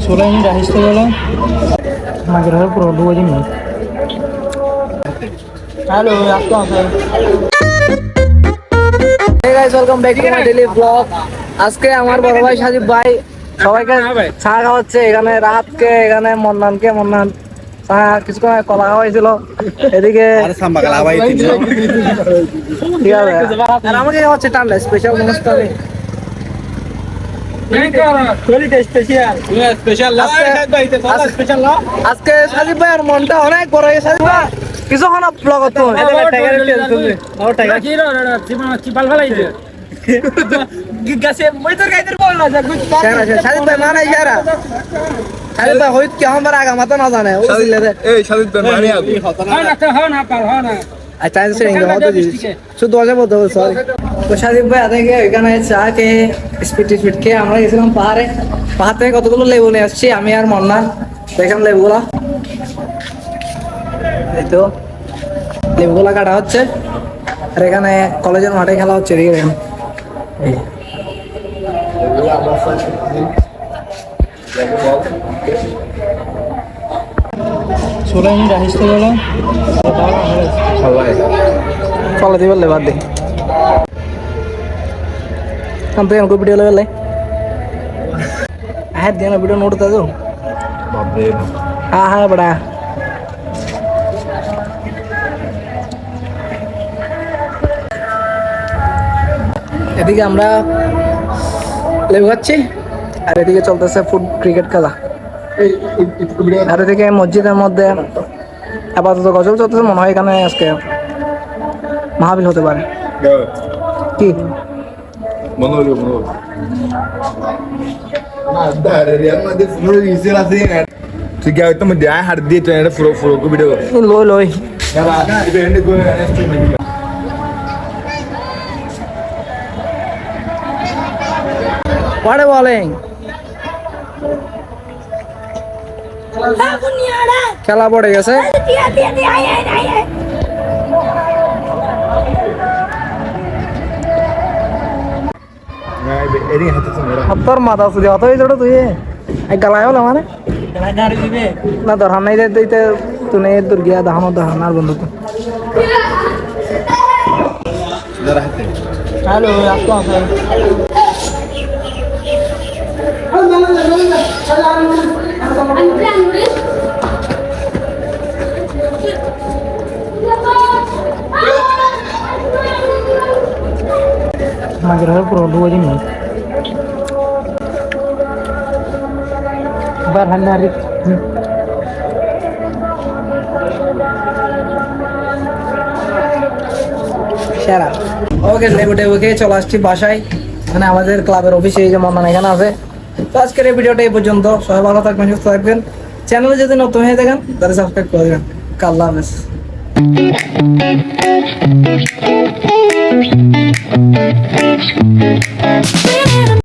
16 ini dah istilah lah. Mager pura 2 jam. Halo, apa kabar? Hey guys, welcome back to my daily vlog. আজকে আমার বড় ভাই সাজিব ভাই সবাইকে চা খাওয়াচ্ছে এখানে রাহাতকে এখানে মন্নান চা কিছুক্ষণ কলা খাওয়াইছিল এদিকে ঠিক আছে আর আমাকে খাওয়াচ্ছে ঠান্ডা স্পেশাল অনুষ্ঠানে আজকে সাজিব ভাইয়ের মনটা অনেক বড় হয়ে সাজিব ভাই কিছুক্ষণ ব্লগ হতো সাজিব ভাই মানাই যারা সাজিব ভাই হইত কি আমার আগা মাথা না জানে শুধু সরি তো সাজিব ভাই আগে এখানে চা খেয়ে স্পিড খেয়ে আমরা গেছিলাম পাহাড় থেকে কতগুলো লেবু নিয়ে আসছি আমি আর মন্না দেখলাম লেবুগুলা এই তো লেবুগুলা কাটা হচ্ছে আর এখানে কলেজের মাঠে খেলা হচ্ছে দেখেন Soalnya ini dah istilah lah. ফলে দিবে লেবার দে हम पे हमको वीडियो लेवल है है देना वीडियो नोट था तो हाँ बड़ा এদিকে আমরা লেবু খাচ্ছি আর এদিকে চলতেছে ফুট ক্রিকেট খেলা আর এদিকে মসজিদের মধ্যে আপাতত গজল চলতেছে মনে হয় এখানে আজকে মাহফিল হতে পারে কি লই What are bowling? খেলা পড়ে গেছে তোর মাথা শুধু অত হয়েছে তুই গালায় হলো মানে না দরকার নাই দিতে তুই তোর গিয়া দেখানো দেখান আর বন্ধু তো Halo, apa kabar? Mager pura 2 jam. Barhan narik. সেরা ওকে লেবু খেয়ে চলে আসছি বাসায় মানে আমাদের ক্লাবের অফিসে এই যে মন্নান এখানে আছে তো আজকের এই ভিডিওটা এই পর্যন্ত সবাই ভালো থাকবেন সুস্থ থাকবেন চ্যানেলে যদি নতুন হয়ে থাকেন তাহলে সাবস্ক্রাইব করে দেবেন আল্লাহ হাফেজ